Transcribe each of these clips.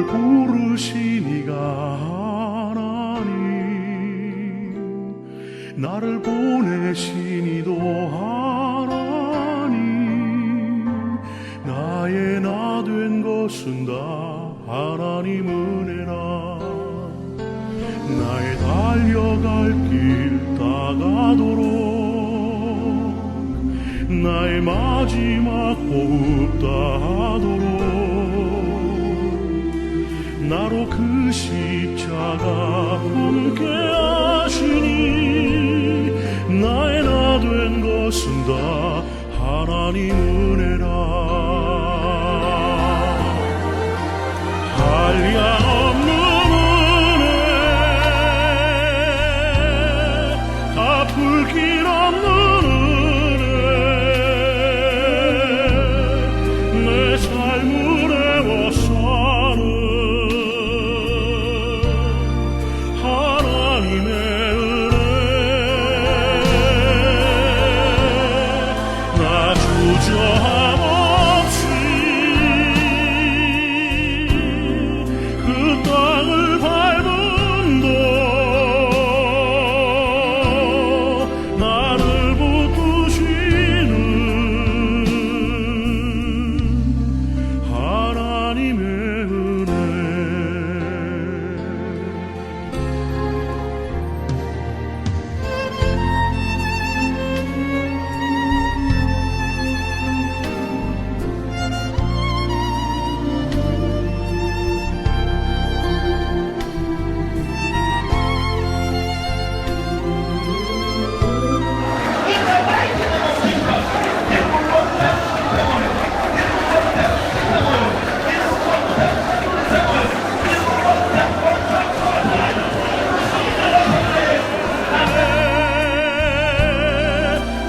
나를 부르신 이가 하나님, 나를 보내신 이도 하나님, 나의 나 된 것은 다 하나님 은혜라. 나의 달려갈 길 다가도록 나의 마지막 호흡 다하도록 나로 그 십자가 함께 하시니 나의 나 된 것은 다 하나님 은혜라. 한량없는 은혜, 갚을 길 없는 은혜, 내 삶을 애워싸는 하나님의 은혜. 나 주저함 없이 그 땅을 밟음도 나를 붙드시는 하나님의 은혜.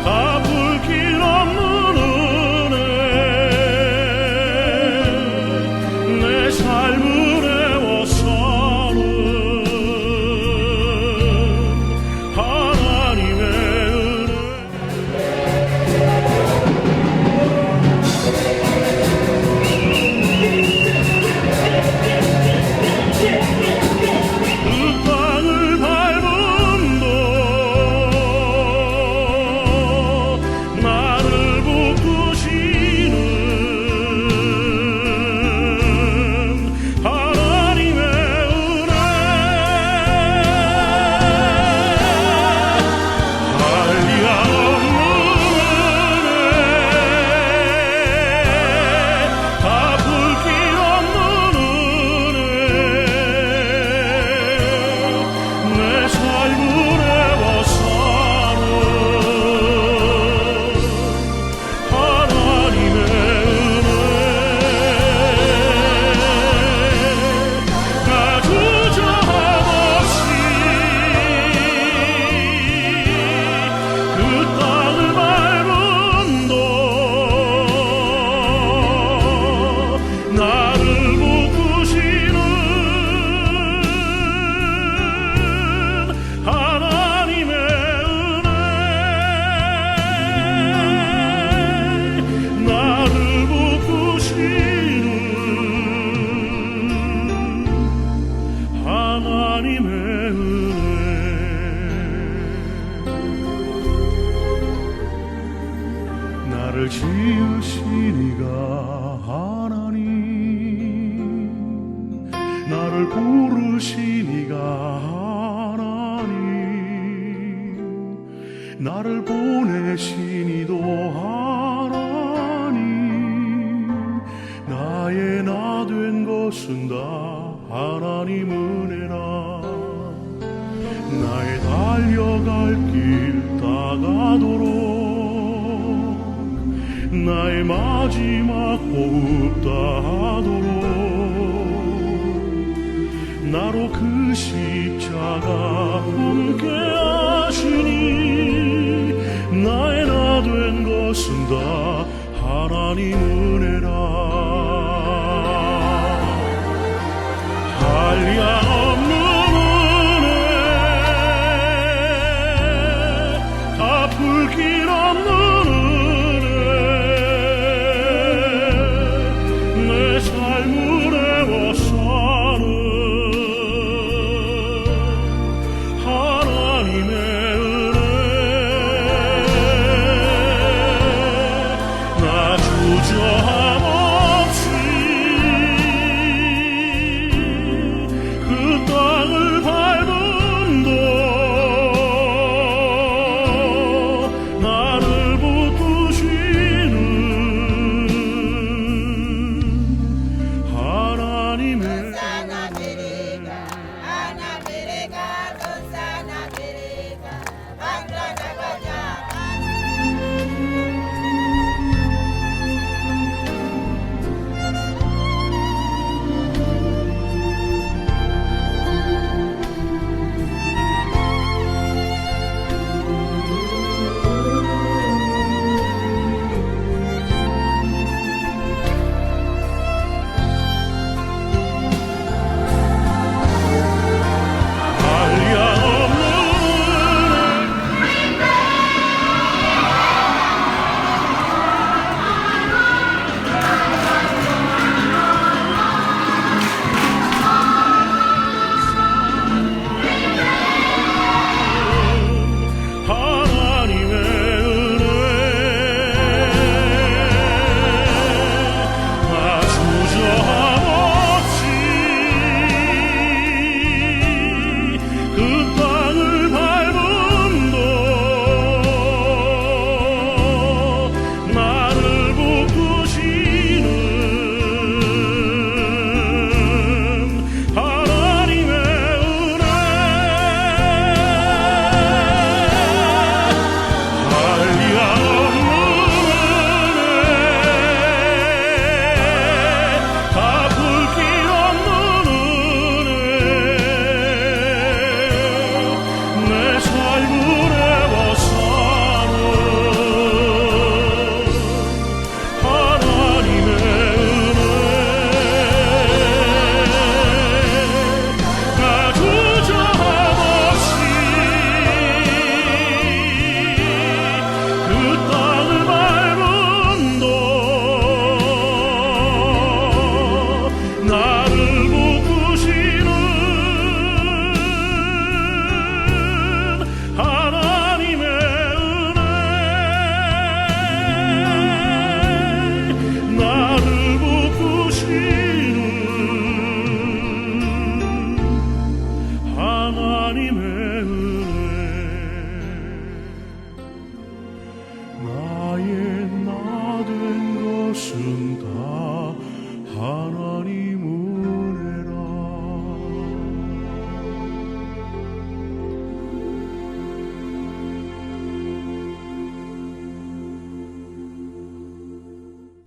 갚을 길 없는 은혜, 내 삶을 애워싸는 하나님의 은혜. 그 땅을 밟음도 나를 붙드시는 하나님의 은혜. 한량없는 은혜, 갚을 길 없는 은혜, 내 삶을 애워싸는 하나님의 은혜. 나 주저함 없이 그 땅을 밟음도 나를 붙드시는 하나님의 은혜. 나를 붙드시는 하나님의 은혜. 나를 지으신 이가 하나님, 나를 부르신 이가 하나님, 나를 보내신 이도 하나님, 나의 나 된 것은 다 하나님 은혜라. 나의 달려갈 길 다가도록 나의 마지막 호흡 다하도록 나로 그 십자가 함께 하시니 나의 나 된 것은 다 하나님 은혜라. 한량없는 은혜, 갚을 길 없는 은혜, 내 삶을 애워싸는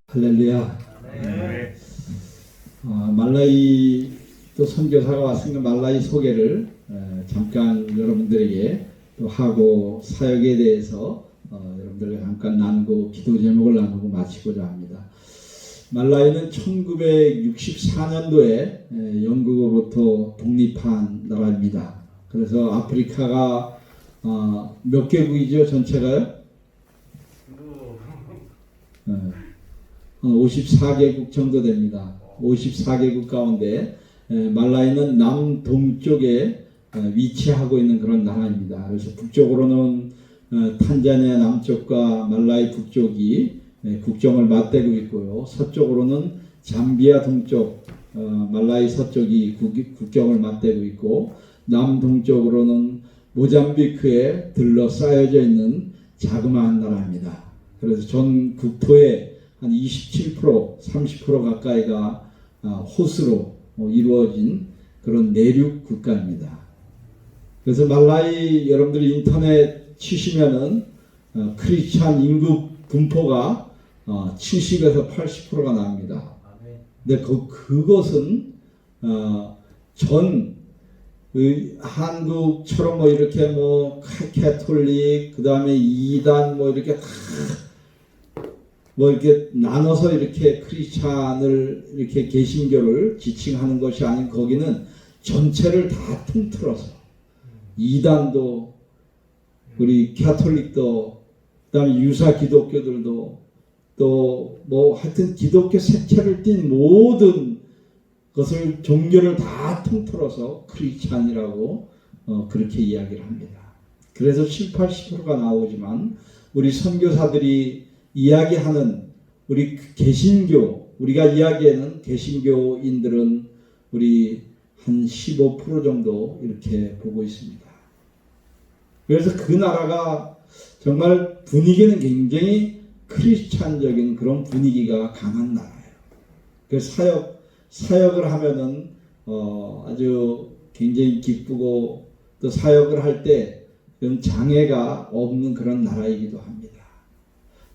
할렐루야. 말라이 또 선교사가 왔으니까 말라이 소개를 잠깐 여러분들에게 또 하고 사역에 대해서 여러분들과 잠깐 나누고 기도 제목을 나누고 마치고자 합니다. 말라이는 1964년도에 영국으로부터 독립한 나라입니다. 그래서 아프리카가 몇 개국이죠? 전체가요? 54개국 정도 됩니다. 54개국 가운데 말라이는 남동쪽에 위치하고 있는 그런 나라입니다. 그래서 북쪽으로는 탄자니아 남쪽과 말라이 북쪽이 국경을 맞대고 있고요. 서쪽으로는 잠비아 동쪽, 말라이 서쪽이 국경을 맞대고 있고, 남동쪽으로는 모잠비크에 들러싸여져 있는 자그마한 나라입니다. 그래서 전 국토의 한 27%, 30% 가까이가 호수로 이루어진 그런 내륙 국가입니다. 그래서 말라이 여러분들이 인터넷 치시면은 크리스찬 인구 분포가 70에서 80%가 나옵니다. 근데 그것은 전 한국처럼 뭐 이렇게 뭐 캐톨릭 그 다음에 이단 뭐 이렇게 다 뭐 이렇게 나눠서 이렇게 크리스찬을 이렇게 개신교를 지칭하는 것이 아닌, 거기는 전체를 다 통틀어서 이단도 우리 캐톨릭도 그다음에 유사 기독교들도 또 뭐 하여튼 기독교 색채를 띤 모든 것을 종교를 다 통틀어서 크리스찬이라고 그렇게 이야기를 합니다. 그래서 7, 80%가 나오지만 우리 선교사들이 이야기하는 우리 개신교, 우리가 이야기하는 개신교인들은 우리 한 15% 정도 이렇게 보고 있습니다. 그래서 그 나라가 정말 분위기는 굉장히 크리스찬적인 그런 분위기가 강한 나라예요. 그래서 사역을 하면은 아주 굉장히 기쁘고 또 사역을 할 때 그런 장애가 없는 그런 나라이기도 합니다.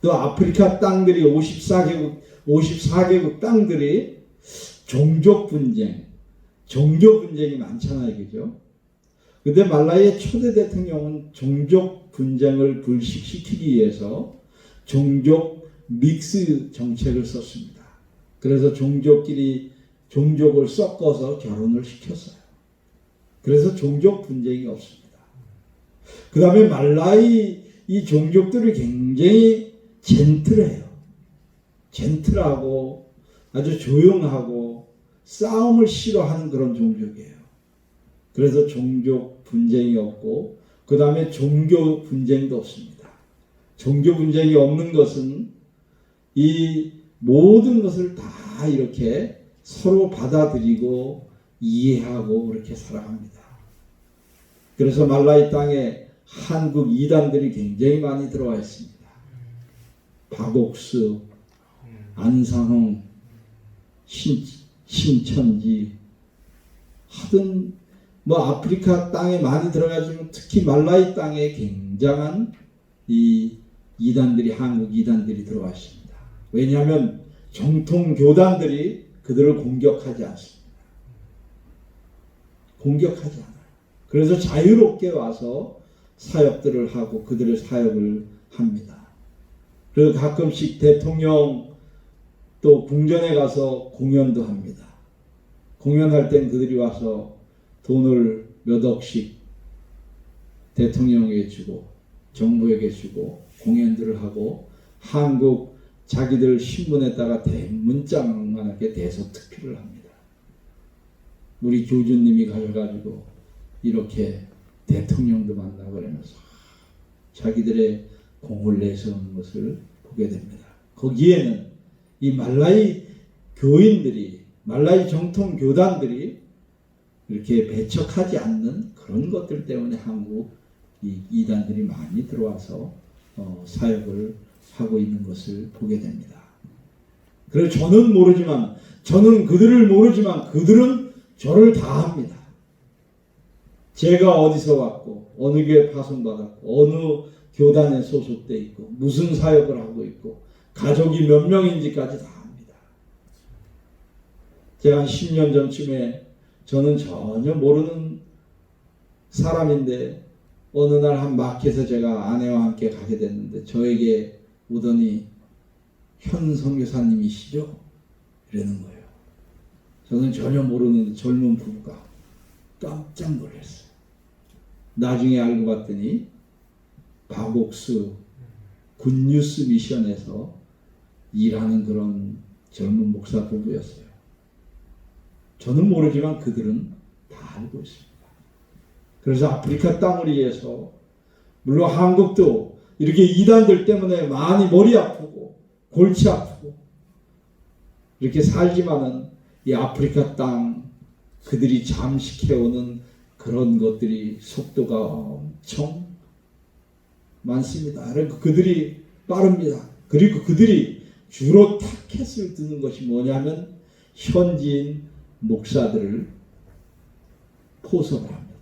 또 아프리카 땅들이 54개국 땅들이 종족 분쟁이 많잖아요. 그죠? 근데 말라이의 초대 대통령은 종족 분쟁을 불식시키기 위해서 종족 믹스 정책을 썼습니다. 그래서 종족을 섞어서 결혼을 시켰어요. 그래서 종족 분쟁이 없습니다. 그 다음에 말라이 이 종족들이 굉장히 젠틀하고 아주 조용하고 싸움을 싫어하는 그런 종족이에요. 그래서 종족 분쟁이 없고 그 다음에 종교 분쟁도 없습니다. 종교 분쟁이 없는 것은 이 모든 것을 다 이렇게 서로 받아들이고 이해하고 그렇게 살아갑니다. 그래서 말라이 땅에 한국 이단들이 굉장히 많이 들어와 있습니다. 박옥수, 안상홍, 신천지 하든 뭐 아프리카 땅에 많이 들어가지만 특히 말라이 땅에 굉장한 이 이단들이, 한국 이단들이 들어와 있습니다. 왜냐하면 정통 교단들이 그들을 공격하지 않습니다. 공격하지 않아요. 그래서 자유롭게 와서 사역들을 하고 그들의 사역을 합니다. 그리고 가끔씩 대통령 또 궁전에 가서 공연도 합니다. 공연할 땐 그들이 와서 돈을 몇 억씩 대통령에게 주고 정부에게 주고 공연들을 하고 한국 자기들 신문에다가 대문짝만하게 대서특필을 합니다. 우리 교주님이 가셔가지고 이렇게 대통령도 만나고 그러면서 자기들의 공을 내세우는 것을 보게 됩니다. 거기에는 이 말라이 교인들이, 말라이 정통 교단들이 이렇게 배척하지 않는 그런 것들 때문에 한국 이단들이 많이 들어와서 사역을 하고 있는 것을 보게 됩니다. 그래서 저는 그들을 모르지만 그들은 저를 다 합니다. 제가 어디서 왔고 어느 교회 파송받았고 어느 교단에 소속돼 있고 무슨 사역을 하고 있고 가족이 몇 명인지까지 다 압니다. 제가 한 10년 전쯤에 저는 전혀 모르는 사람인데 어느 날 한 마켓에 제가 아내와 함께 가게 됐는데 저에게 오더니 현 선교사님이시죠? 이러는 거예요. 저는 전혀 모르는 젊은 부부가 깜짝 놀랐어요. 나중에 알고 봤더니 바곡스 굿뉴스 미션에서 일하는 그런 젊은 목사 부부였어요. 저는 모르지만 그들은 다 알고 있습니다. 그래서 아프리카 땅을 위해서 물론 한국도 이렇게 이단들 때문에 많이 머리 아프고 골치 아프고 이렇게 살지만은 이 아프리카 땅 그들이 잠식해오는 그런 것들이 속도가 엄청 많습니다. 그리고 그들이 빠릅니다. 그리고 그들이 주로 타켓을 드는 것이 뭐냐면 현지인 목사들을 포섭을 합니다.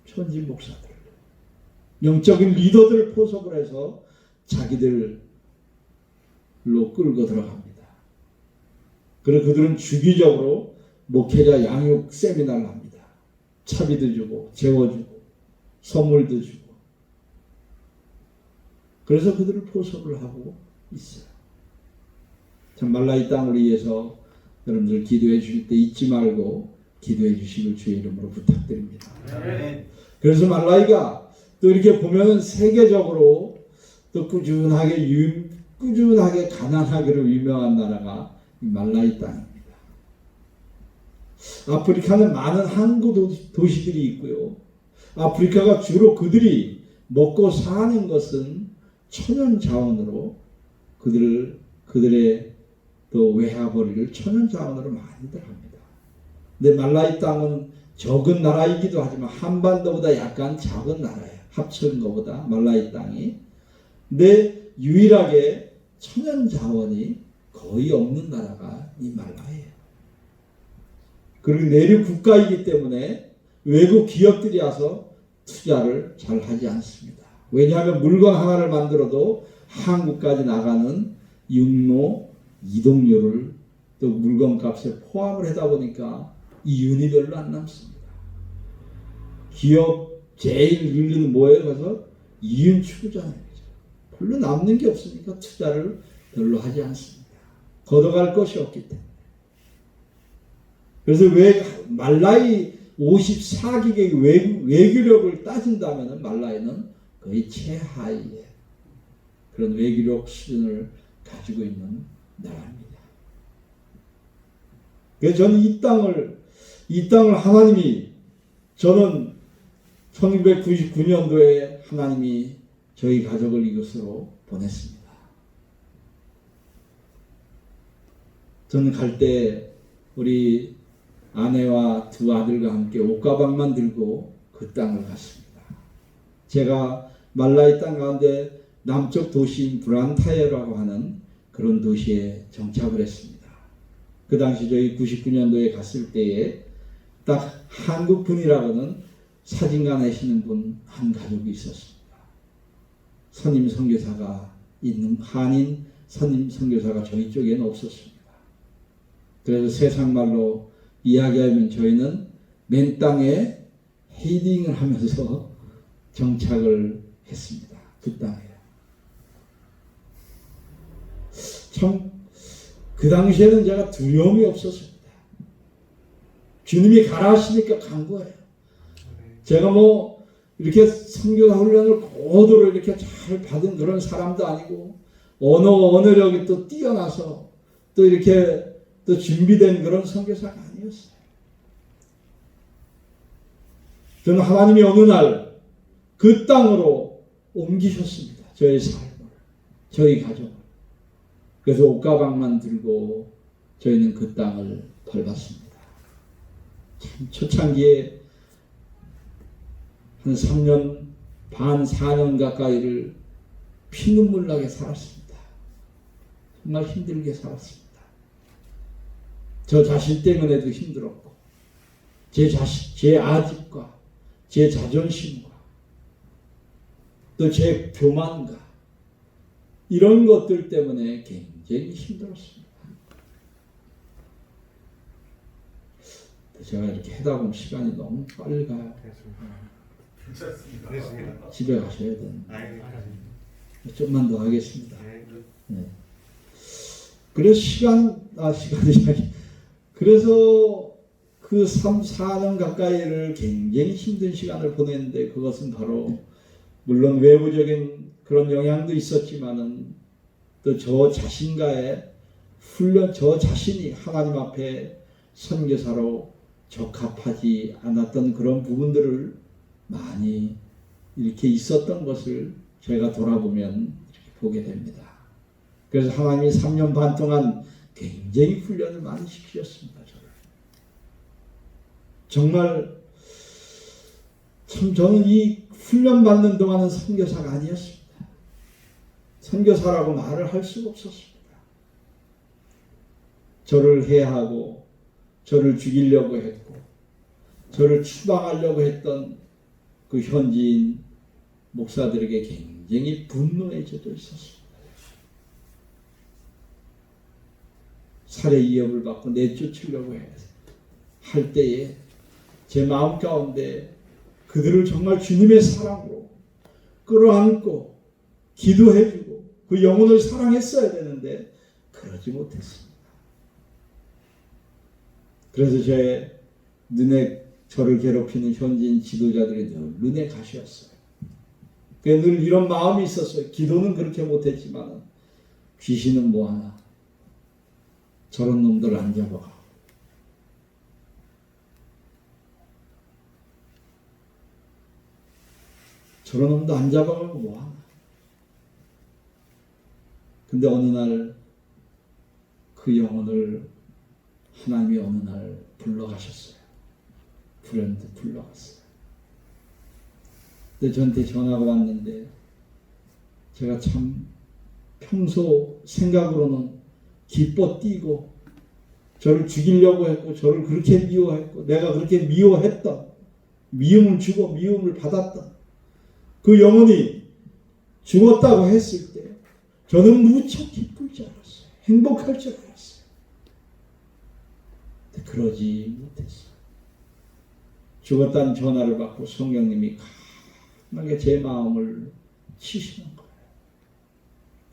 현지인 목사들, 영적인 리더들을 포섭을 해서 자기들로 끌고 들어갑니다. 그리고 그들은 주기적으로 목회자 양육 세미나를 합니다. 차비도 주고 재워주고 선물도 주고 그래서 그들을 포섭을 하고 있어요. 참 말라이 땅을 위해서 여러분들 기도해 주실 때 잊지 말고 기도해 주시길 주의 이름으로 부탁드립니다. 그래서 말라이가 또 이렇게 보면은 세계적으로 또 꾸준하게 가난하기로 유명한 나라가 이 말라이 땅입니다. 아프리카는 많은 항구 도시들이 있고요. 아프리카가 주로 그들이 먹고 사는 것은 천연 자원으로 그들의 또 외화벌이를 천연 자원으로 많이들 합니다. 근데 말라이 땅은 적은 나라이기도 하지만 한반도보다 약간 작은 나라예요. 합친 것보다 말라이 땅이. 근데 유일하게 천연 자원이 거의 없는 나라가 이 말라이예요. 그리고 내륙 국가이기 때문에 외국 기업들이 와서 투자를 잘 하지 않습니다. 왜냐하면 물건 하나를 만들어도 한국까지 나가는 육로 이동료를 또 물건값에 포함을 하다 보니까 이윤이 별로 안 남습니다. 기업 제일 윤리는 뭐예요? 그래서 이윤 추구잖아요. 별로 남는 게 없으니까 투자를 별로 하지 않습니다. 걷어갈 것이 없기 때문에. 그래서 왜 말라이 54기의 외교력을 따진다면 말라이는 거의 최하위의 그런 외교력 수준을 가지고 있는 나라입니다. 그래서 저는 이 땅을 하나님이 저는 1999년도에 하나님이 저희 가족을 이곳으로 보냈습니다. 저는 갈 때 우리 아내와 두 아들과 함께 옷가방만 들고 그 땅을 갔습니다. 제가 말라이 땅 가운데 남쪽 도시인 브란타이어라고 하는 그런 도시에 정착을 했습니다. 그 당시 저희 99년도에 갔을 때에 딱 한국 분이라고는 사진가 내시는 분 한 가족이 있었습니다. 선임 선교사가 있는 한인 선임 선교사가 저희 쪽에는 없었습니다. 그래서 세상 말로 이야기하면 저희는 맨 땅에 헤딩을 하면서 정착을 했습니다. 그 땅에. 참 그 당시에는 제가 두려움이 없었습니다. 주님이 가라 하시니까 간 거예요. 제가 뭐 이렇게 선교사 훈련을 고도로 이렇게 잘 받은 그런 사람도 아니고 언어력이 또 뛰어나서 또 이렇게 또 준비된 그런 선교사가 아니었어요. 저는 하나님이 어느 날 그 땅으로 옮기셨습니다. 저의 삶을, 저희 가족을. 그래서 옷가방만 들고 저희는 그 땅을 밟았습니다. 참 초창기에 한 3년 반, 4년 가까이를 피눈물 나게 살았습니다. 정말 힘들게 살았습니다. 저 자신 때문에도 힘들었고 제 아집과 제 자존심과 또 제 교만과 이런 것들 때문에 굉장히 힘들었습니다. 제가 이렇게 하다 보면 시간이 너무 빨리 가요. 됐습니다. 집에 가셔야 되는데. 아이고. 좀만 더 하겠습니다. 아이고. 네. 그래서 시간이 그래서 그 3, 4년 가까이를 굉장히 힘든 시간을 보냈는데 그것은 바로 물론 외부적인 그런 영향도 있었지만은 또 저 자신과의 훈련, 저 자신이 하나님 앞에 선교사로 적합하지 않았던 그런 부분들을 많이 이렇게 있었던 것을 제가 돌아보면 이렇게 보게 됩니다. 그래서 하나님이 3년 반 동안 굉장히 훈련을 많이 시키셨습니다. 저를. 정말 참 저는 이 훈련 받는 동안은 선교사가 아니었습니다. 선교사라고 말을 할 수가 없었습니다. 저를 해하고 저를 죽이려고 했고 저를 추방하려고 했던 그 현지인 목사들에게 굉장히 분노해져도 있었습니다. 살해 위협을 받고 내쫓으려고 할 때에 제 마음 가운데 그들을 정말 주님의 사랑으로 끌어안고 기도해주고 그 영혼을 사랑했어야 되는데 그러지 못했습니다. 그래서 제 눈에 저를 괴롭히는 현지인 지도자들이 늘 눈에 가시였어요. 늘 이런 마음이 있었어요. 기도는 그렇게 못했지만 귀신은 뭐하나 저런 놈들 안 잡아가. 저런 놈도 안 잡아가고 뭐하나. 근데 어느 날 그 영혼을 하나님이 어느 날 불러가셨어요. 불현듯 불러갔어요. 근데 저한테 전화가 왔는데 제가 참 평소 생각으로는 기뻐 뛰고 저를 죽이려고 했고 저를 그렇게 미워했고 내가 그렇게 미워했던 미움을 주고 미움을 받았던 그 영혼이 죽었다고 했을 때 저는 무척 기쁠 줄 알았어요. 행복할 줄 알았어요. 근데 그러지 못했어요. 죽었다는 전화를 받고 성령님이 강하게 제 마음을 치시는 거예요.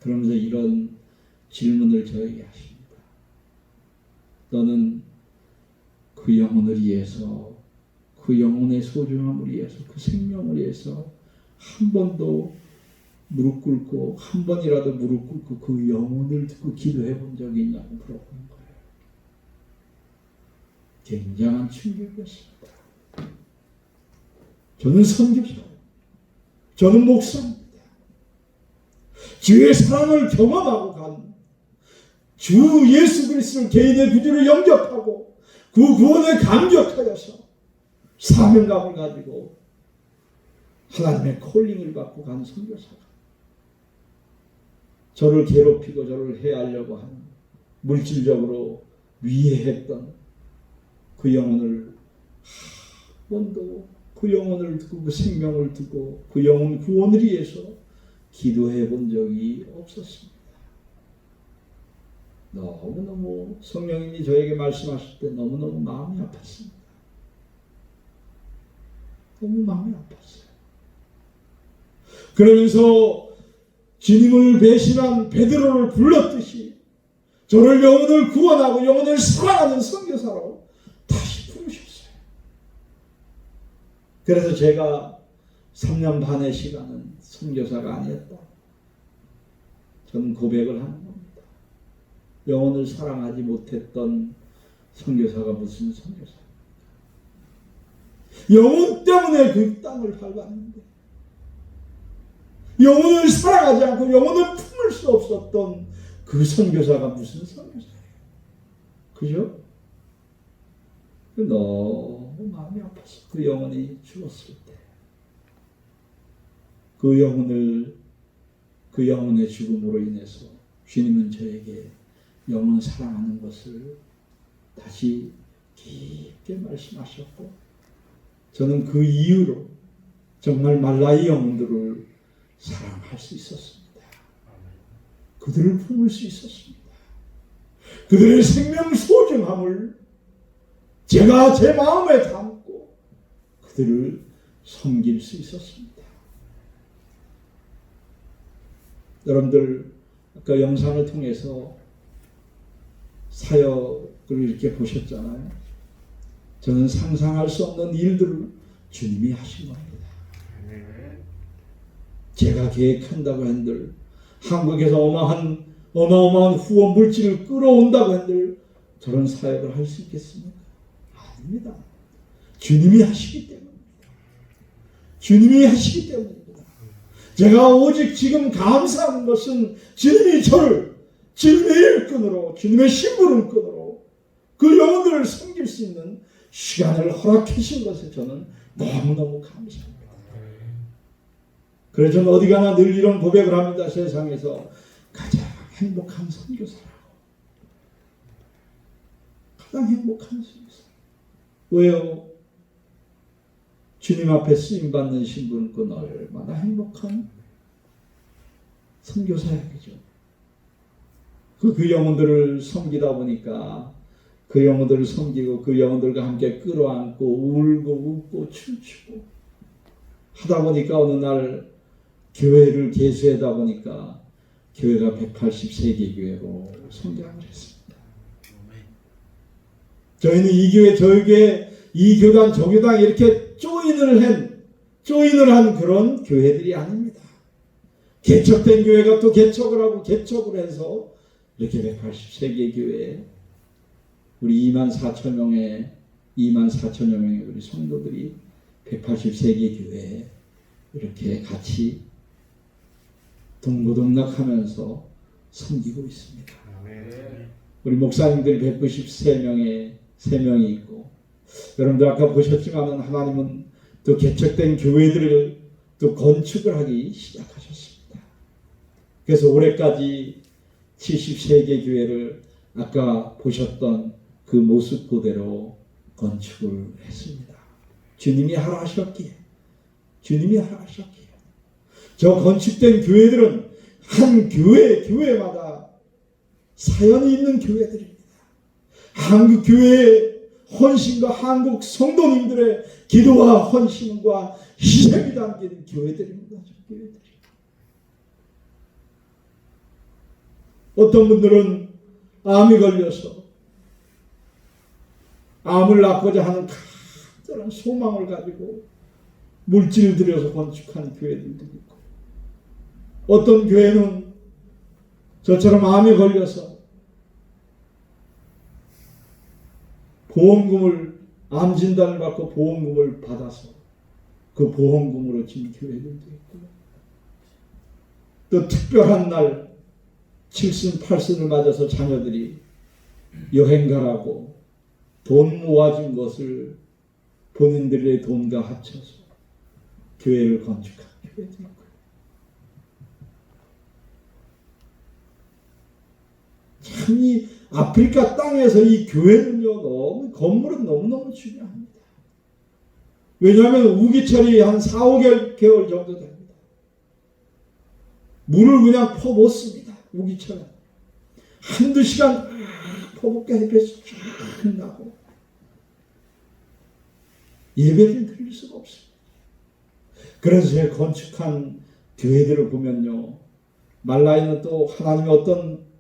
그러면서 이런 질문을 저에게 하십니다. 너는 그 영혼을 위해서 그 영혼의 소중함을 위해서 그 생명을 위해서 한 번도 무릎 꿇고 한 번이라도 무릎 꿇고 그 영혼을 듣고 기도해 본 적이 있냐고 물어보는 거예요. 굉장한 충격이었습니다. 저는 선교사예요. 저는 목사입니다. 주의 사랑을 경험하고 간 주 예수 그리스도를 개인의 구주를 영접하고 그 구원에 감격하여서 사명감을 가지고 하나님의 콜링을 받고 간 선교사가 저를 괴롭히고 저를 해하려고 하는 물질적으로 위해했던 그 영혼을 한 번도 그 영혼을 듣고 그 생명을 듣고 그 영혼 구원을 위해서 기도해 본 적이 없었습니다. 너무너무 성령님이 저에게 말씀하실 때 너무너무 마음이 아팠습니다. 너무 마음이 아팠어요. 그러면서 주님을 배신한 베드로를 불렀듯이 저를 영혼을 구원하고 영혼을 사랑하는 선교사로 다시 부르셨어요. 그래서 제가 3년 반의 시간은 선교사가 아니었다. 저는 고백을 하는 겁니다. 영혼을 사랑하지 못했던 선교사가 무슨 선교사? 영혼 때문에 그 땅을 밟았는데 영혼을 사랑하지 않고 영혼을 품을 수 없었던 그 선교사가 무슨 선교사예요? 그죠? 너무 마음이 아팠어. 그 영혼이 죽었을 때. 그 영혼의 죽음으로 인해서 주님은 저에게 영혼 사랑하는 것을 다시 깊게 말씀하셨고 저는 그 이후로 정말 말라이 영혼들을 사랑할 수 있었습니다. 그들을 품을 수 있었습니다. 그들의 생명 소중함을 제가 제 마음에 담고 그들을 섬길 수 있었습니다. 여러분들 아까 영상을 통해서 사역을 이렇게 보셨잖아요. 저는 상상할 수 없는 일들을 주님이 하신 겁니다. 제가 계획한다고 한들 한국에서 어마어마한 후원 물질을 끌어온다고 한들 저런 사역을 할 수 있겠습니까? 아닙니다. 주님이 하시기 때문입니다. 주님이 하시기 때문입니다. 제가 오직 지금 감사하는 것은 주님이 저를 주님의 일꾼으로 주님의 심부름꾼으로 그 영혼들을 섬길 수 있는 시간을 허락해 주신 것에 저는 너무너무 감사합니다. 그래서 저는 어디 가나 늘 이런 고백을 합니다. 세상에서 가장 행복한 선교사라고. 가장 행복한 선교사. 왜요? 주님 앞에 쓰임받는 신분은 얼마나 행복한 선교사야겠죠. 그 영혼들을 섬기다 보니까 그 영혼들을 섬기고 그 영혼들과 함께 끌어안고 울고 웃고 춤추고 하다 보니까 어느 날 교회를 개수하다 보니까 교회가 180세기 교회로 성장을 했습니다. 저희는 이 교회 저 교회 이 교단 저 교단 이렇게 조인을 한 그런 교회들이 아닙니다. 개척된 교회가 또 개척을 하고 개척을 해서 이렇게 180세기 교회에 우리 24,000명의 우리 성도들이 180세기 교회에 이렇게 같이 동고동락하면서 섬기고 있습니다. 우리 목사님들이 193명이 있고 여러분들 아까 보셨지만 하나님은 또 개척된 교회들을 또 건축을 하기 시작하셨습니다. 그래서 올해까지 70세기 교회를 아까 보셨던 그 모습 그대로 건축을 했습니다. 주님이 하라 하셨기에 저 건축된 교회들은 한 교회마다 사연이 있는 교회들입니다. 한국 교회의 헌신과 한국 성도님들의 기도와 헌신과 희생이 담긴 교회들입니다. 어떤 분들은 암이 걸려서 암을 낫고자 하는 간절한 소망을 가지고 물질을 들여서 건축한 교회들도 있고 어떤 교회는 저처럼 암이 걸려서 암 진단을 받고 보험금을 받아서 그 보험금으로 진 교회들도 있고 또 특별한 날 7순 8순을 맞아서 자녀들이 여행 가라고 돈 모아준 것을 본인들의 돈과 합쳐서 교회를 건축한 교회도 있고 참 이 아프리카 땅에서 이 교회는요 건물은 너무너무 중요합니다. 왜냐하면 우기철이 한 4, 5개월 정도 됩니다. 물을 그냥 퍼 못 씁니다. 우기철은 한두 시간 퍼붓게 햇볕이 쫙 나고 예배를 드릴 수가 없습니다. 그래서 제가 건축한 교회들을 보면요 말라이는 또 하나님이 어떤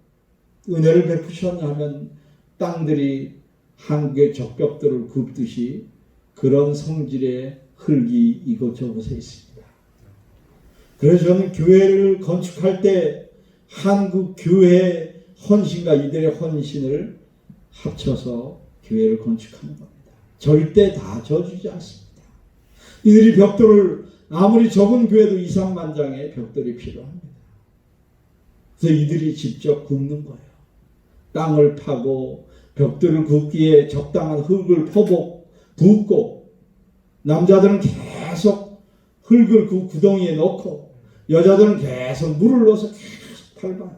은혜를 베푸셨냐 하면 땅들이 한국의 적벽들을 굽듯이 그런 성질의 흙이 이곳저곳에 있습니다. 그래서 저는 교회를 건축할 때 한국 교회의 헌신과 이들의 헌신을 합쳐서 교회를 건축하는 겁니다. 절대 다 져주지 않습니다. 이들이 벽돌을 아무리 적은 교회도 2, 3만 장의 벽돌이 필요합니다. 그래서 이들이 직접 굽는 거예요. 땅을 파고 벽돌을 굽기에 적당한 흙을 붓고 남자들은 계속 흙을 그 구덩이에 넣고 여자들은 계속 물을 넣어서 계속 밟아요.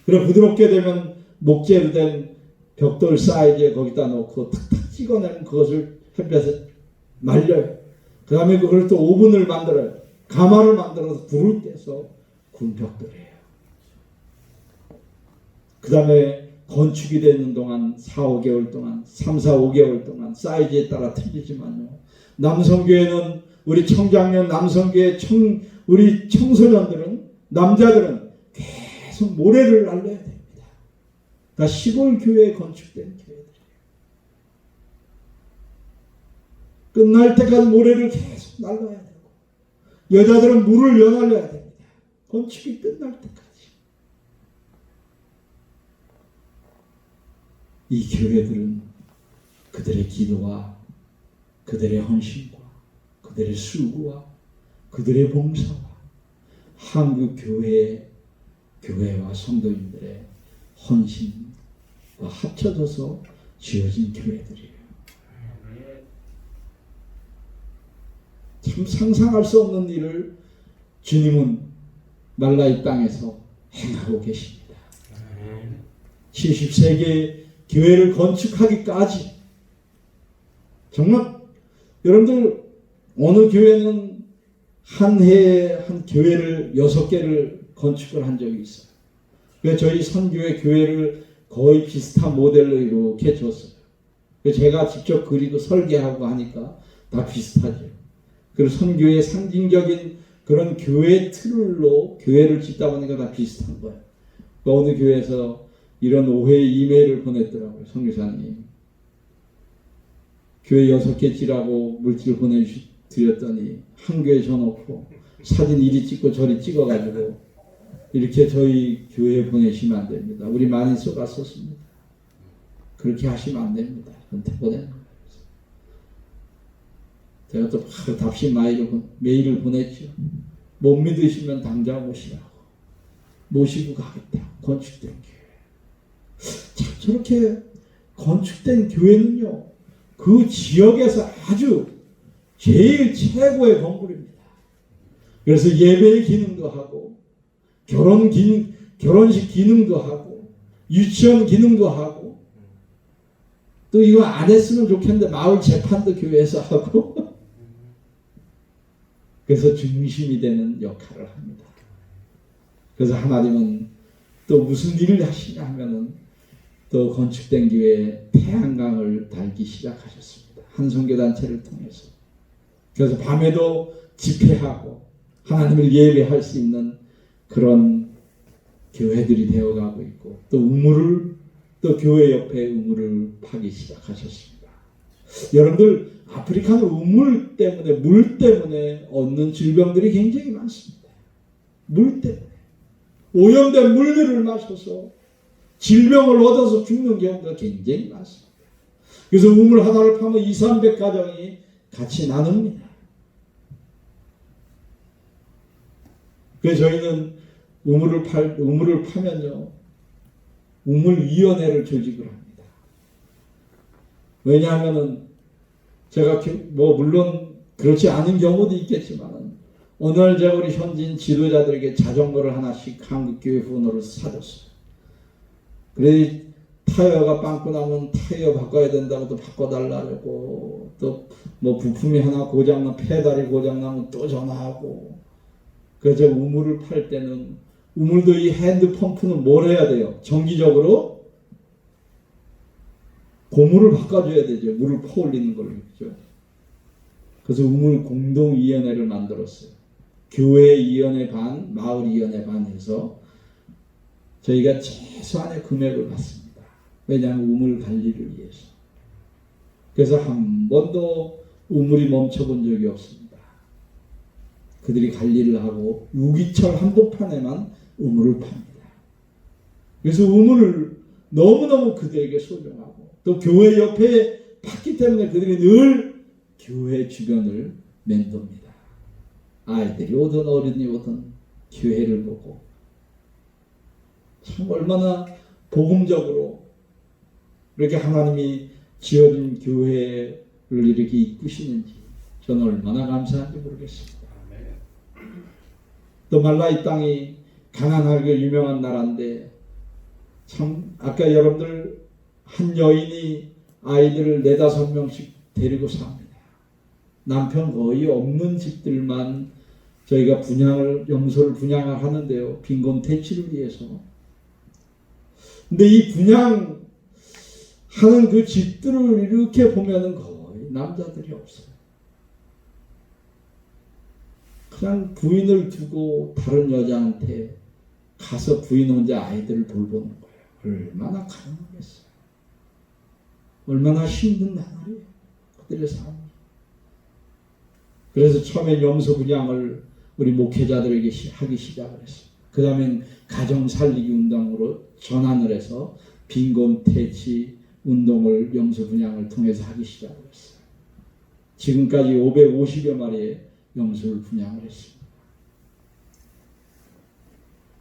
그리고 부드럽게 되면 목재로 된 벽돌 사이즈에 거기다 넣고 탁탁 찍어내는 그것을 햇볕에 말려요. 그 다음에 그걸 또 오븐을 만들어요. 가마를 만들어서 불을 떼서 구운 벽돌이에요. 그 다음에 건축이 되는 동안 4, 5개월 동안 3, 4, 5개월 동안 사이즈에 따라 틀리지만요. 남성교회는 우리 청장년 남성교회 우리 청소년들은 남자들은 계속 모래를 날려야 됩니다. 다 시골 교회에 건축된 교회들이에요. 끝날 때까지 모래를 계속 날라야 되고 여자들은 물을 연날려야 됩니다. 건축이 끝날 때까지. 이 교회들은 그들의 기도와 그들의 헌신과 그들의 수고와 그들의 봉사와 한국 교회와 성도인들의 헌신과 합쳐져서 지어진 교회들이에요. 참 상상할 수 없는 일을 주님은 말라이 땅에서 행하고 계십니다. 70세기의 교회를 건축하기까지 정말 여러분들 어느 교회는 한 해에 한 교회를 6개를 건축을 한 적이 있어요. 그래서 저희 선교회 교회를 거의 비슷한 모델로 이렇게 줬어요. 제가 직접 그리고 설계하고 하니까 다 비슷하죠. 그리고 선교의 상징적인 그런 교회 틀로 교회를 짓다 보니까 다 비슷한 거예요. 어느 교회에서 이런 오해의 이메일을 보냈더라고요. 선교사님. 교회 6개 지라고 물질을 보내드렸더니 한 교회 줘놓고 사진 이리 찍고 저리 찍어가지고 이렇게 저희 교회에 보내시면 안 됩니다. 우리 많이 써갔었습니다. 그렇게 하시면 안 됩니다. 그런데 보내는 거예요. 제가 또 바로 답신 메일을 보냈죠. 못 믿으시면 당장 오시라고. 모시고 가겠다. 건축된 교회. 참 저렇게 건축된 교회는요. 그 지역에서 아주 제일 최고의 건물입니다. 그래서 예배의 기능도 하고 결혼식 기능도 하고 유치원 기능도 하고 또 이거 안 했으면 좋겠는데 마을 재판도 교회에서 하고 그래서 중심이 되는 역할을 합니다. 그래서 하나님은 또 무슨 일을 하시냐 하면은 또 건축된 교회에 태양광을 달기 시작하셨습니다. 한 선교단체를 통해서. 그래서 밤에도 집회하고 하나님을 예배할 수 있는 그런 교회들이 되어가고 있고 또 교회 옆에 우물을 파기 시작하셨습니다. 여러분들 아프리카는 우물 때문에 물 때문에 얻는 질병들이 굉장히 많습니다. 물 때문에 오염된 물들을 마셔서 질병을 얻어서 죽는 경우가 굉장히 많습니다. 그래서 우물 하나를 파면 200~300가정이 같이 나눕니다. 그래서 저희는 우물을 파면요 우물위원회를 조직을 합니다. 왜냐하면은 제가 물론 그렇지 않은 경우도 있겠지만 어느 날 제가 우리 현지인 지도자들에게 자전거를 하나씩 한국교회 후원으로 사줬어요. 그래 타이어가 빵꾸 나면 타이어 바꿔야 된다고 또 바꿔달라고 또 뭐 부품이 하나 고장나면 페달이 고장나면 또 전화하고 그래서 우물을 팔 때는 우물도 이 핸드펌프는 뭘 해야 돼요? 정기적으로 고물을 바꿔줘야 되죠. 물을 퍼올리는 걸로. 그렇죠? 그래서 우물 공동위원회를 만들었어요. 교회위원회 반, 마을위원회 반 해서 저희가 최소한의 금액을 받습니다. 왜냐하면 우물 관리를 위해서. 그래서 한 번도 우물이 멈춰본 적이 없습니다. 그들이 관리를 하고 유기철 한복판에만 우물을 팝니다. 그래서 우물을 너무너무 그들에게 소중하고 또 교회 옆에 팠기 때문에 그들이 늘 교회 주변을 맴돕니다. 아이들이 오든 어른이 오든 교회를 보고 참 얼마나 복음적으로 이렇게 하나님이 지어진 교회를 이렇게 이끄시는지 저는 얼마나 감사한지 모르겠습니다. 또 말라이 땅이 가난하게 유명한 나라인데 참 아까 여러분들 한 여인이 아이들을 4~5명씩 데리고 삽니다. 남편 거의 없는 집들만 저희가 영소를 분양을 하는데요. 빈곤 퇴치를 위해서. 근데 이 분양하는 그 집들을 이렇게 보면은 거의 남자들이 없어요. 그냥 부인을 두고 다른 여자한테 가서 부인 혼자 아이들을 돌보는 거예요. 얼마나 가난하겠어요. 얼마나 힘든 나날이에요. 그들의 삶이. 그래서 처음에 염소 분양을 우리 목회자들에게 하기 시작을 했어요. 그 다음엔 가정 살리기 운동으로 전환을 해서 빈곤 퇴치 운동을 염소 분양을 통해서 하기 시작을 했어요. 지금까지 550여 마리의 염소를 분양을 했습니다.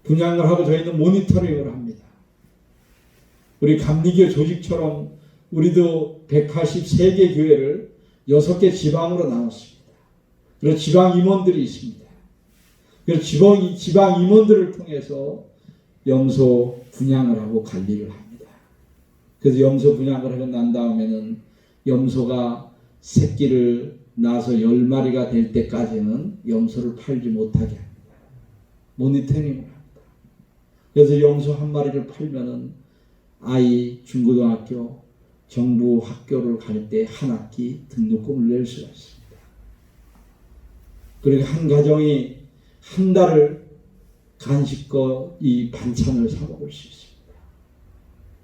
분양을 하고 저희는 모니터링을 합니다. 우리 감리교 조직처럼 우리도 183개 교회를 6개 지방으로 나눴습니다. 그래서 지방 임원들이 있습니다. 그래서 지방 임원들을 통해서 염소 분양을 하고 관리를 합니다. 그래서 염소 분양을 하고 난 다음에는 염소가 새끼를 낳아서 10마리가 될 때까지는 염소를 팔지 못하게 합니다. 모니터링을 합니다. 그래서 염소 한 마리를 팔면은 아이 중고등학교 정부 학교를 갈 때 한 학기 등록금을 낼 수가 있습니다. 그리고 한 가정이 한 달을 간식과 이 반찬을 사 먹을 수 있습니다.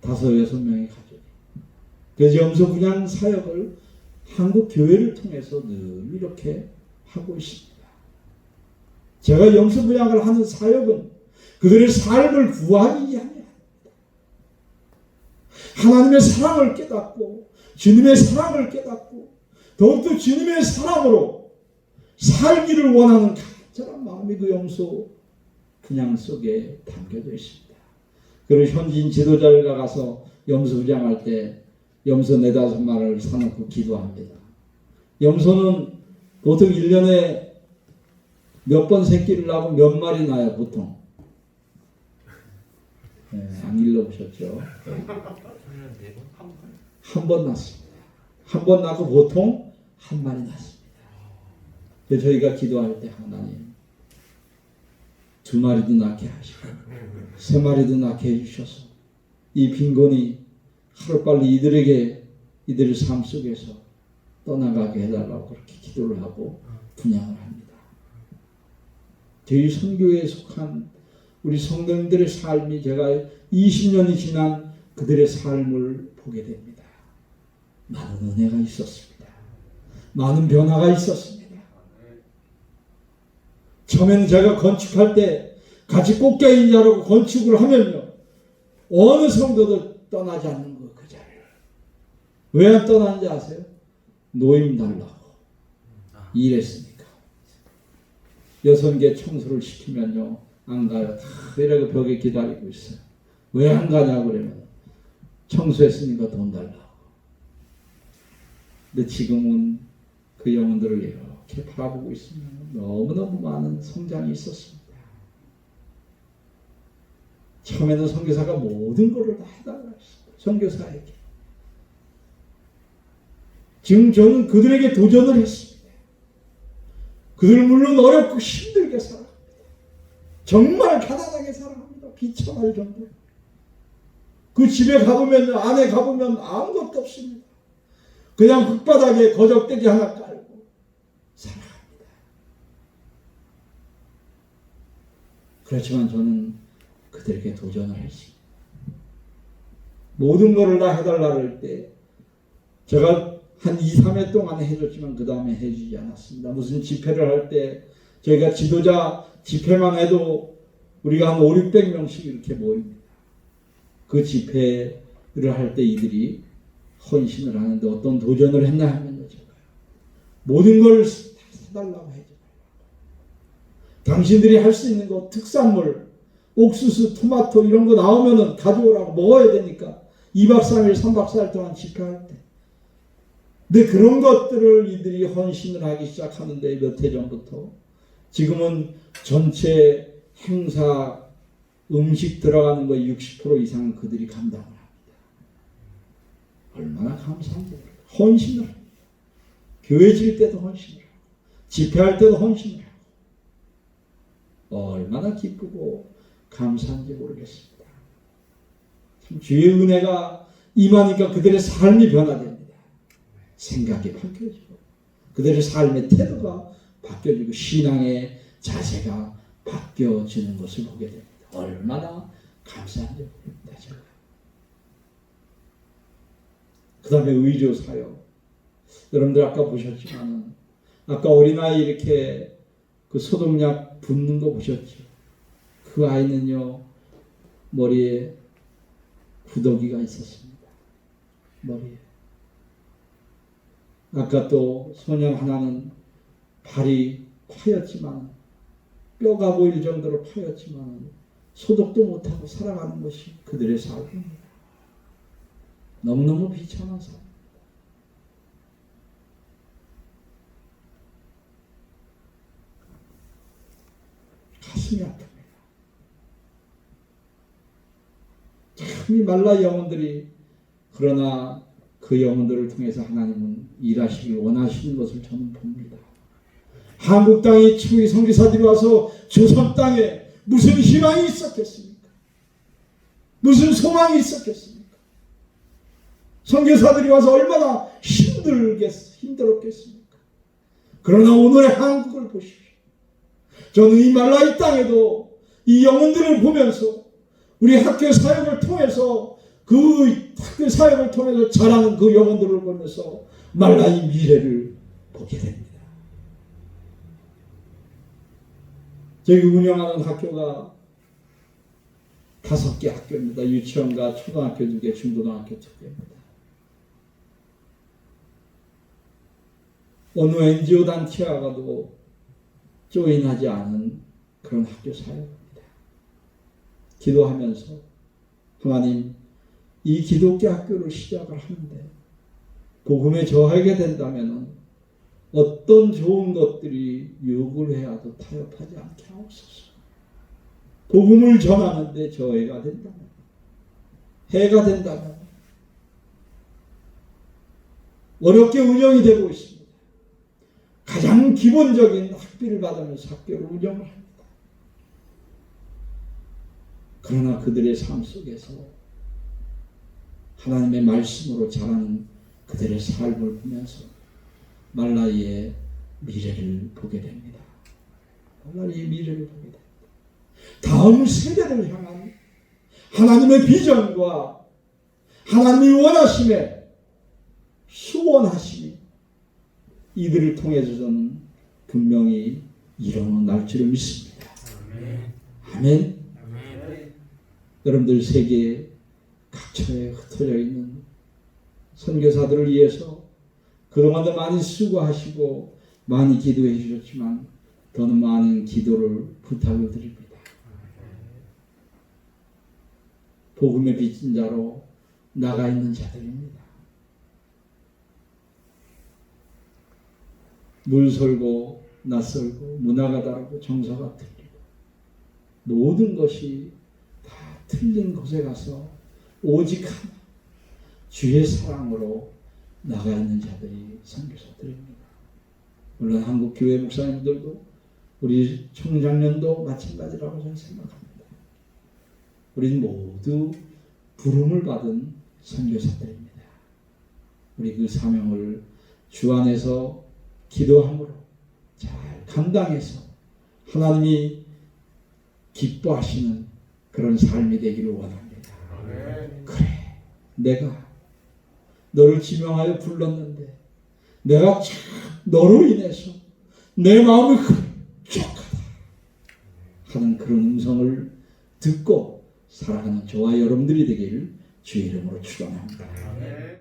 5, 6명의 가족이. 그래서 염소 분양 사역을 한국 교회를 통해서 늘 이렇게 하고 있습니다. 제가 염소 분양을 하는 사역은 그들의 삶을 구하기 위함이야. 하나님의 사랑을 깨닫고 주님의 사랑을 깨닫고 더욱더 주님의 사랑으로 살기를 원하는 간절한 마음이 그 염소 분양 속에 담겨져 있습니다. 그리고 현지인 지도자가 가서 염소 분양할 때 염소 4-5마리를 사놓고 기도합니다. 염소는 보통 1년에 몇 번 새끼를 낳고 몇 마리 낳아요, 보통. 네, 안 일러보셨죠? 한 번 낳습니다. 한 번 낳고 보통 한 마리 낳습니다. 그래서 저희가 기도할 때 하나님 2마리도 낳게 하시고 3마리도 낳게 해주셔서 이 빈곤이 하루빨리 이들의 삶 속에서 떠나가게 해달라고 그렇게 기도를 하고 분양을 합니다. 저희 선교회에 속한 우리 성도님들의 삶이 제가 20년이 지난 그들의 삶을 보게 됩니다. 많은 은혜가 있었습니다. 많은 변화가 있었습니다. 처음에는 제가 건축할 때 같이 꽃게인 자라고 건축을 하면요. 어느 성도도 떠나지 않는 거예요. 그 자리를. 왜 안 떠나는지 아세요? 노임 달라고. 일했으니까. 6개 청소를 시키면요. 안 가요. 다 이러고 벽에 기다리고 있어요. 왜 안 가냐고 그러면 청소했으니까 돈 달라고. 근데 지금은 그 영혼들을 이렇게 바라보고 있으면 너무너무 많은 성장이 있었습니다. 처음에는 선교사가 모든 것을 다 해달라고 했어요. 선교사에게. 지금 저는 그들에게 도전을 했습니다. 그들은 물론 어렵고 힘들게 살아갑니다. 정말 가난하게 살아갑니다. 비참할 정도로. 그 집에 가보면, 안에 가보면 아무것도 없습니다. 그냥 흙바닥에 거적대기 하나 깔고 살아갑니다. 그렇지만 저는 그들에게 도전을 했습니다. 모든 것을 다 해달라 할 때 제가 한 2, 3회 동안 해줬지만 그 다음에 해주지 않았습니다. 무슨 집회를 할 때 저희가 지도자 집회만 해도 우리가 한 5, 600명씩 이렇게 모입니다. 그 집회를 할 때 이들이 헌신을 하는데 어떤 도전을 했나 하면요. 제가 모든 걸 다 사달라고 해줘. 당신들이 할 수 있는 거 특산물 옥수수, 토마토 이런 거 나오면은 가져오라고 먹어야 되니까 2박 3일, 3박 4일 동안 집회할 때. 근데 그런 것들을 이들이 헌신을 하기 시작하는데 몇 해 전부터 지금은 전체 행사 음식 들어가는 거의 60% 이상은 그들이 감당을 합니다. 얼마나 감사한지 헌신을 합니다. 교회 질 때도 헌신을 하고 집회할 때도 헌신을 하고 얼마나 기쁘고 감사한지 모르겠습니다. 주의 은혜가 임하니까 그들의 삶이 변화됩니다. 생각이 바뀌어지고 그들의 삶의 태도가 바뀌어지고 신앙의 자세가 바뀌어지는 것을 보게 됩니다. 얼마나 감사한지 모릅니다. 제가. 그 다음에 의료 사역. 여러분들 아까 보셨지만 아까 어린아이 이렇게 그 소독약 붓는 거 보셨죠? 그 아이는요 머리에 구더기가 있었습니다. 머리에. 아까 또 소년 하나는 발이 파였지만 뼈가 보일 정도로 파였지만 소독도 못하고 살아가는 것이 그들의 삶입니다. 너무너무 비참한 삶. 가슴이 아픕니다. 참 이 말라 영혼들이 그러나 그 영혼들을 통해서 하나님은 일하시길 원하시는 것을 저는 봅니다. 한국 땅에 초기 선교사들이 와서 조선 땅에 무슨 희망이 있었겠습니까? 무슨 소망이 있었겠습니까? 선교사들이 와서 얼마나 힘들었겠습니까? 그러나 오늘의 한국을 보십시오. 저는 이 말라이 땅에도 이 영혼들을 보면서 우리 학교 사역을 통해서 그 학교 사역을 통해서 자라는 그 영혼들을 보면서 말라이 미래를 보게 됩니다. 저희 운영하는 학교가 5개 학교입니다. 유치원과 초등학교 2개, 중고등학교 2개입니다. 어느 NGO 단체와도 조인하지 않은 그런 학교 사역입니다. 기도하면서 하나님 이 기독교 학교를 시작을 하는데 복음에 저하게 된다면 어떤 좋은 것들이 욕을 해야도 타협하지 않게 하옵소서. 복음을 전하는데 저해가 된다면, 해가 된다면 어렵게 운영이 되고 있습니다. 가장 기본적인 학비를 받으면서 학교를 운영을 합니다. 그러나 그들의 삶 속에서 하나님의 말씀으로 자라는 그들의 삶을 보면서 말라이의 미래를 보게 됩니다. 말라이의 미래를 보게 됩니다. 다음 세대를 향한 하나님의 비전과 하나님의 원하심에 수원하심이 이들을 통해서 저는 분명히 일어날 줄을 믿습니다. 아멘. 여러분들 세계 각처에 흩어져 있는 선교사들을 위해서 그동안도 많이 수고하시고 많이 기도해 주셨지만 더 많은 기도를 부탁을 드립니다. 복음의 빚진 자로 나가 있는 자들입니다. 물설고 낯설고 문화가 다르고 정서가 틀리고 모든 것이 다 틀린 곳에 가서 오직 하나 주의 사랑으로 나가 있는 자들이 선교사들입니다. 물론 한국 교회 목사님들도 우리 총장년도 마찬가지라고 저는 생각합니다. 우리는 모두 부름을 받은 선교사들입니다. 우리 그 사명을 주 안에서 기도함으로 잘 감당해서 하나님이 기뻐하시는 그런 삶이 되기를 원합니다. 그래, 내가 너를 지명하여 불렀는데 내가 참 너로 인해서 내 마음이 흡족하다 하는 그런 음성을 듣고 살아가는 저와 여러분들이 되기를 주의 이름으로 축원합니다.